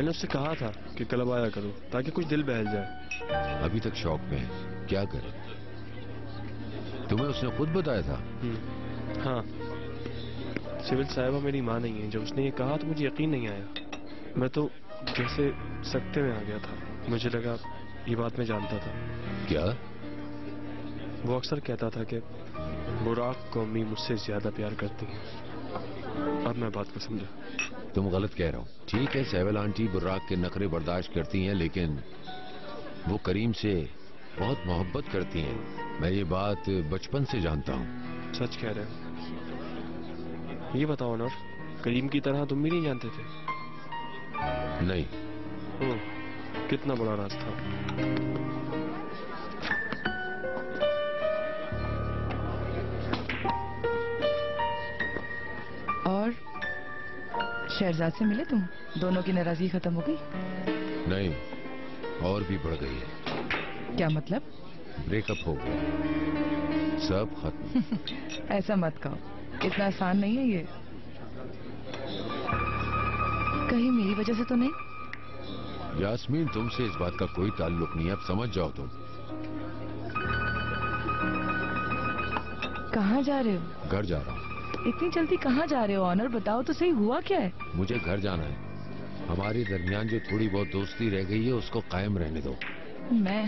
میں نے اس سے کہا تھا کہ کلب آیا کرو تاکہ کچھ دل بہل جائے. ابھی تک شوق میں ہے. کیا کرے؟ تمہیں اس نے خود بتایا تھا؟ ہاں، سول صاحبہ میری ماں نہیں ہے. جب اس نے یہ کہا تو مجھے یقین نہیں آیا. میں تو جیسے سکتے میں آ گیا تھا. مجھے لگا یہ بات میں جانتا تھا. کیا؟ وہ اکثر کہتا تھا کہ براق کو امی مجھ سے زیادہ پیار کرتی ہیں. اب میں بات کو سمجھا. تم غلط کہہ رہا ہو. ٹھیک ہے، سہیل آنٹی براق کے نخرے برداشت کرتی ہیں، لیکن وہ کریم سے بہت محبت کرتی ہیں. میں یہ بات بچپن سے جانتا ہوں. سچ کہہ رہے ہو؟ یہ بتاؤ نور، کریم کی طرح تم بھی نہیں جانتے تھے؟ نہیں. کتنا بڑا راز تھا. اور شہرزاد سے ملے تم؟ دونوں کی ناراضگی ختم ہو گئی؟ نہیں، اور بھی بڑھ گئی ہے. کیا مطلب؟ بریک اپ ہو گیا، سب ختم. ایسا مت کہو، اتنا آسان نہیں ہے یہ. کہیں میری وجہ سے تو نہیں؟ یاسمین، تم سے اس بات کا کوئی تعلق نہیں ہے. اب سمجھ جاؤ. تم کہاں جا رہے ہو؟ گھر جا رہا ہوں. اتنی جلدی کہاں جا رہے ہو آنر؟ بتاؤ تو صحیح، ہوا کیا ہے؟ مجھے گھر جانا ہے. ہمارے درمیان جو تھوڑی بہت دوستی رہ گئی ہے اس کو قائم رہنے دو. میں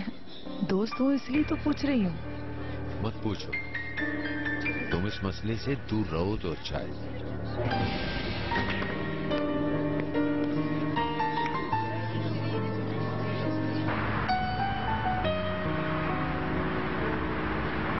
دوست ہوں اس لیے تو پوچھ رہی ہوں. مت پوچھو. تم اس مسئلے سے دور رہو تو اچھا ہے.